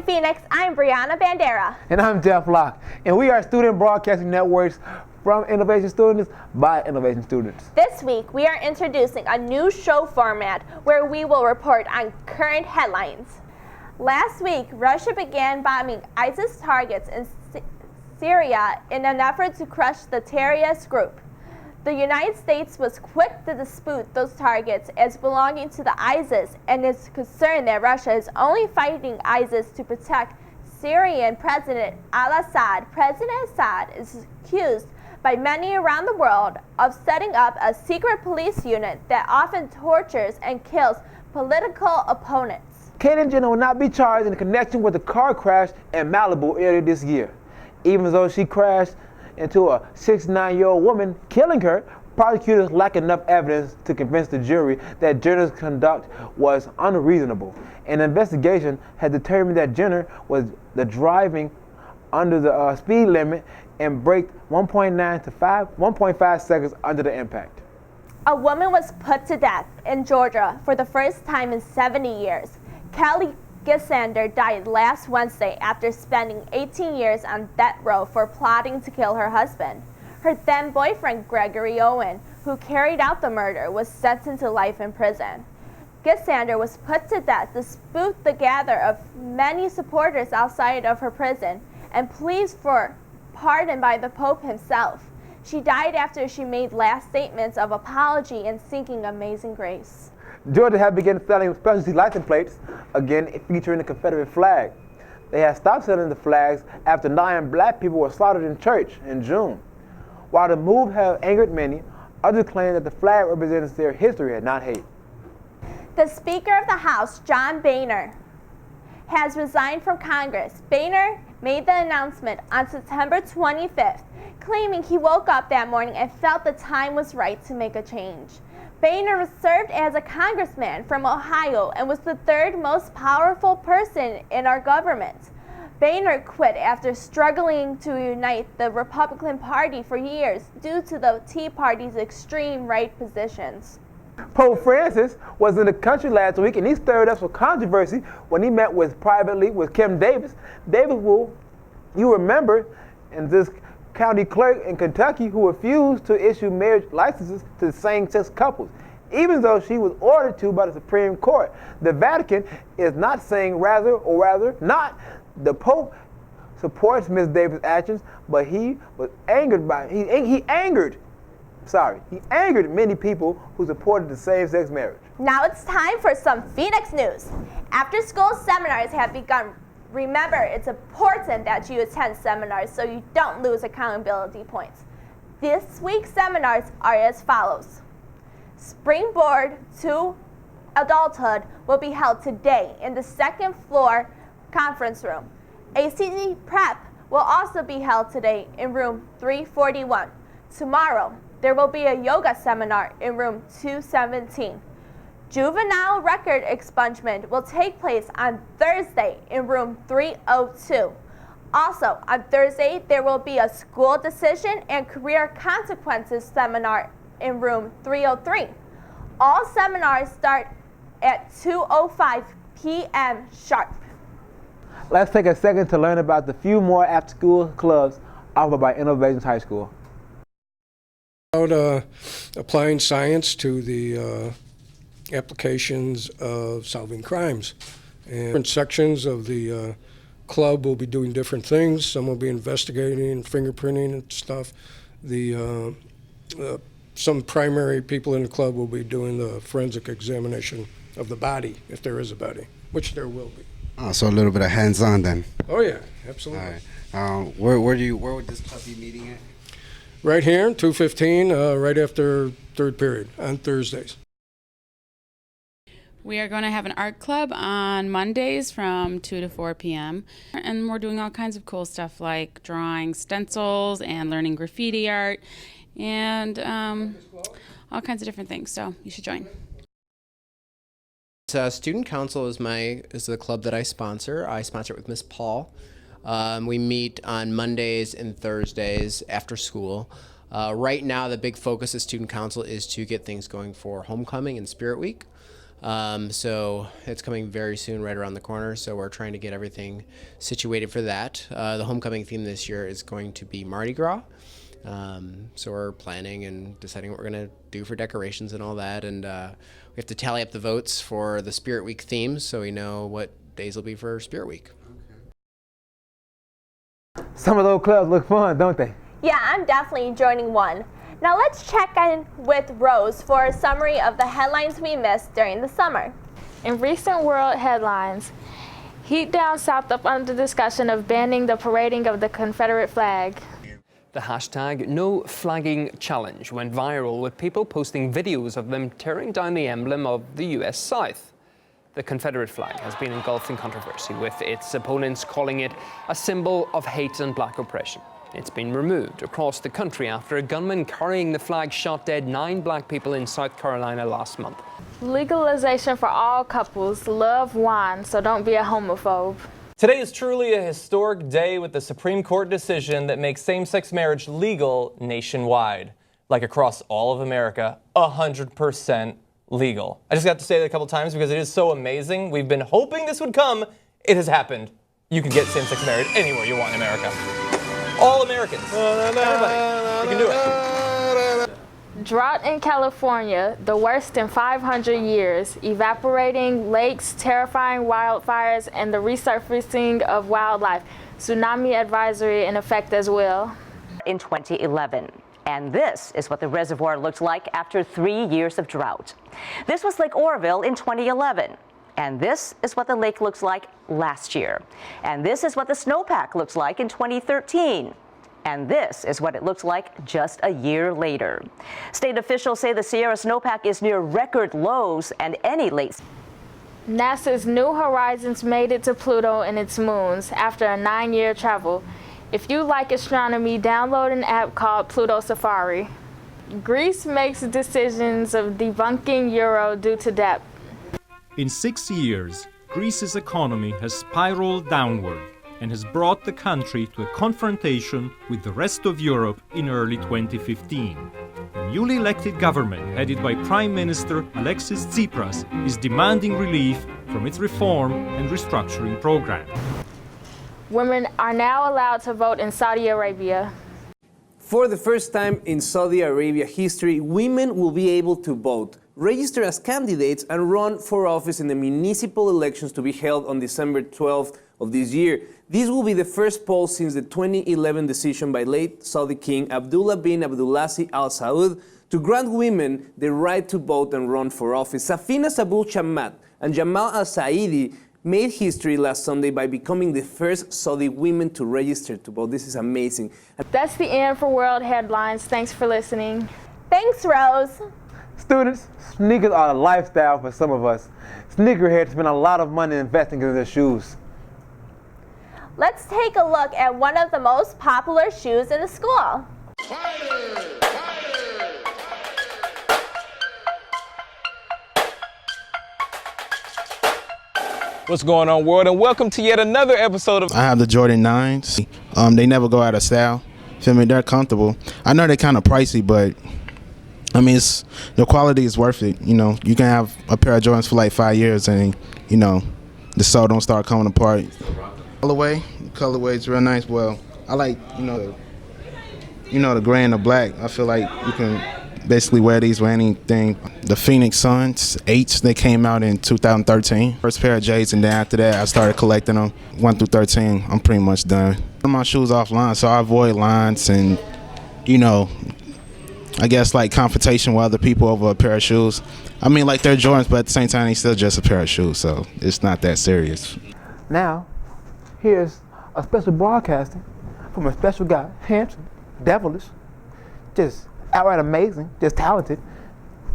Phoenix, I'm Brianna Bandera. And I'm Jeff Locke. And we are Student Broadcasting Networks from Innovation Students by Innovation Students. This week, we are introducing a new show format where we will report on current headlines. Last week, Russia began bombing ISIS targets in Syria in an effort to crush the terrorist group. The United States was quick to dispute those targets as belonging to the ISIS and is concerned that Russia is only fighting ISIS to protect Syrian President al-Assad. President Assad is accused by many around the world of setting up a secret police unit that often tortures and kills political opponents. Caitlyn Jenner will not be charged in connection with the car crash in Malibu earlier this year. Even though she crashed into a 69-year-old woman, killing her, prosecutors lack enough evidence to convince the jury that Jenner's conduct was unreasonable. An investigation has determined that Jenner was driving under the speed limit and braked 1.9 to 1.5 seconds under the impact. A woman was put to death in Georgia for the first time in 70 years. Kelly Gissander died last Wednesday after spending 18 years on death row for plotting to kill her husband. Her then-boyfriend, Gregory Owen, who carried out the murder, was sentenced to life in prison. Gissander was put to death to spook the gather of many supporters outside of her prison and pleas for pardon by the Pope himself. She died after she made last statements of apology and singing Amazing Grace. Georgia had begun selling specialty license plates, again featuring the Confederate flag. They had stopped selling the flags after 9 black people were slaughtered in church in June. While the move had angered many, others claimed that the flag represents their history and not hate. The Speaker of the House, John Boehner, has resigned from Congress. Boehner made the announcement on September 25th, claiming he woke up that morning and felt the time was right to make a change. Boehner served as a congressman from Ohio and was the third most powerful person in our government. Boehner quit after struggling to unite the Republican Party for years due to the Tea Party's extreme right positions. Pope Francis was in the country last week and he stirred up some controversy when he met privately with Kim Davis. Davis, you remember, in this county clerk in Kentucky who refused to issue marriage licenses to same-sex couples, even though she was ordered to by the Supreme Court. The Vatican is not saying rather, or rather not. The Pope supports Ms. Davis' actions, but he was angered by he angered many people who supported the same-sex marriage. Now it's time for some Phoenix news. After-school seminars have begun. Remember, it's important that you attend seminars so you don't lose accountability points. This week's seminars are as follows. Springboard to Adulthood will be held today in the second floor conference room. ACT Prep will also be held today in room 341. Tomorrow, there will be a yoga seminar in room 217. Juvenile record expungement will take place on Thursday in room 302. Also, on Thursday, there will be a school decision and career consequences seminar in room 303. All seminars start at 2:05 p.m. sharp. Let's take a second to learn about the few more after-school clubs offered by Innovations High School. About applying science to the applications of solving crimes. And different sections of the club will be doing different things. Some will be investigating, fingerprinting and stuff. Some primary people in the club will be doing the forensic examination of the body, if there is a body, which there will be. Oh, so a little bit of hands-on then. Oh yeah, absolutely. All right. Where would this club be meeting at? Right here, 2:15, right after third period on Thursdays. We are going to have an art club on Mondays from 2 to 4 p.m. And we're doing all kinds of cool stuff like drawing stencils and learning graffiti art and all kinds of different things. So you should join. Student Council is the club that I sponsor. I sponsor it with Miss Paul. We meet on Mondays and Thursdays after school. Right now, the big focus of Student Council is to get things going for Homecoming and Spirit Week. So it's coming very soon, right around the corner. So we're trying to get everything situated for that. The homecoming theme this year is going to be Mardi Gras. So we're planning and deciding what we're going to do for decorations and all that. And we have to tally up the votes for the Spirit Week themes so we know what days will be for Spirit Week. Some of those clubs look fun, don't they? Yeah, I'm definitely joining one. Now let's check in with Rose for a summary of the headlines we missed during the summer. In recent world headlines, heat down south up under discussion of banning the parading of the Confederate flag. The hashtag #NoFlagging went viral with people posting videos of them tearing down the emblem of the US South. The Confederate flag has been engulfed in controversy, with its opponents calling it a symbol of hate and black oppression. It's been removed across the country after a gunman carrying the flag shot dead 9 black people in South Carolina last month. Legalization for all couples. Love wine, so don't be a homophobe. Today is truly a historic day with the Supreme Court decision that makes same-sex marriage legal nationwide. Like across all of America, 100% legal. I just got to say that a couple times because it is so amazing. We've been hoping this would come. It has happened. You can get same-sex marriage anywhere you want in America. All Americans. Everybody. You can do it. Drought in California, the worst in 500 years. Evaporating lakes, terrifying wildfires, and the resurfacing of wildlife. Tsunami advisory in effect as well. In 2011. And this is what the reservoir looked like after 3 years of drought. This was Lake Oroville in 2011. And this is what the lake looks like last year. And this is what the snowpack looks like in 2013. And this is what it looks like just a year later. State officials say the Sierra snowpack is near record lows, and any late. NASA's New Horizons made it to Pluto and its moons after a 9-year travel. If you like astronomy, download an app called Pluto Safari. Greece makes decisions of debunking euro due to debt. In 6 years, Greece's economy has spiraled downward and has brought the country to a confrontation with the rest of Europe in early 2015. The newly elected government, headed by Prime Minister Alexis Tsipras, is demanding relief from its reform and restructuring program. Women are now allowed to vote in Saudi Arabia. For the first time in Saudi Arabia history, women will be able to vote, register as candidates, and run for office in the municipal elections to be held on December 12th of this year. This will be the first poll since the 2011 decision by late Saudi King Abdullah bin Abdulaziz Al Saud to grant women the right to vote and run for office. Safina Sabul Chamat and Jamal Al Saidi made history last Sunday by becoming the first Saudi women to register to vote. This is amazing. That's the end for World Headlines. Thanks for listening. Thanks, Rose. Students, sneakers are a lifestyle for some of us. Sneakerheads spend a lot of money investing in their shoes. Let's take a look at one of the most popular shoes in the school. What's going on, world, and welcome to yet another episode of... I have the Jordan 9s. They never go out of style. Feel me? They're comfortable. I know they're kind of pricey, but I mean, the quality is worth it. You know, you can have a pair of Jordans for like 5 years and, you know, the sole don't start coming apart. Colorway is real nice. Well, I like, you know, the gray and the black. I feel like you can basically wear these with anything. The Phoenix Suns 8s, they came out in 2013. First pair of J's, and then after that I started collecting them. 1 through 13, I'm pretty much done. My shoes offline, so I avoid lines and, you know, I guess like confrontation with other people over a pair of shoes. I mean, like they're Jordans, but at the same time, they're still just a pair of shoes, so it's not that serious. Now, here's a special broadcasting from a special guy, handsome, devilish, just outright amazing, just talented.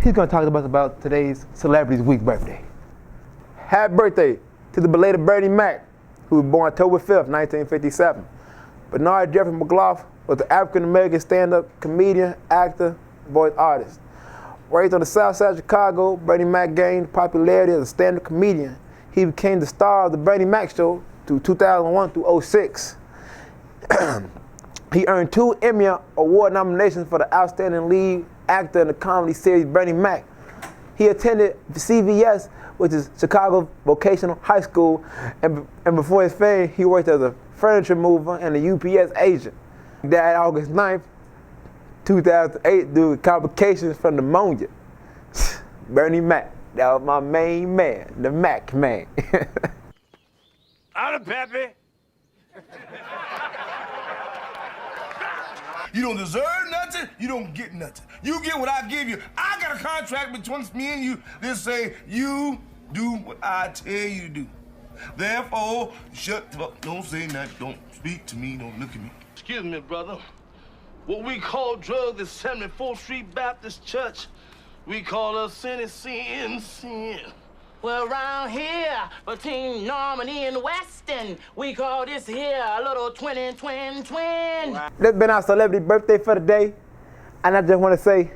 He's going to talk to us about today's Celebrities Week birthday. Happy birthday to the belated Bernie Mac, who was born October 5th, 1957. Bernard Jeffrey McLaughlin was an African-American stand-up comedian, actor, voice artist. Raised on the south side of Chicago, Bernie Mac gained popularity as a stand-up comedian. He became the star of the Bernie Mac Show through 2001 through 06. He earned 2 Emmy Award nominations for the Outstanding Lead Actor in the comedy series Bernie Mac. He attended CVS, which is Chicago Vocational High School, and before his fame, he worked as a furniture mover and a UPS agent. Died August 9th, 2008 due to complications from pneumonia. Bernie Mac, that was my main man, the Mac man. Out of Peppy. You don't deserve nothing, you don't get nothing. You get what I give you. I got a contract between me and you that say you do what I tell you to do. Therefore, shut up, don't say nothing, don't speak to me, don't look at me. Excuse me, brother. What we call drugs is 74th Street Baptist Church. We call us sin. Well, around here, between Normandy and Weston, we call this here a little twin. That's been our celebrity birthday for the day. And I just want to say,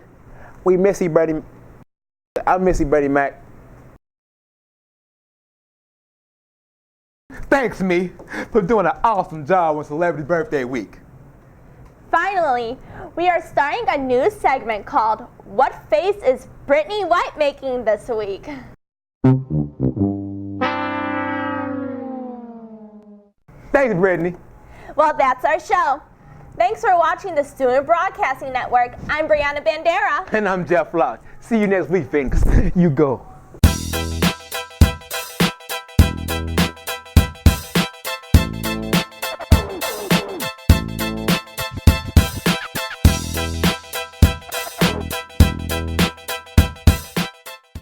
we miss you, Bernie. I miss you, Bernie Mac. Thanks, me, for doing an awesome job on Celebrity Birthday Week. Finally, we are starting a new segment called What Face is Brittany White Making This Week? Thanks, Brittany. Well, that's our show. Thanks for watching the Student Broadcasting Network. I'm Brianna Bandera. And I'm Jeff Locke. See you next week, Phoenix. You go.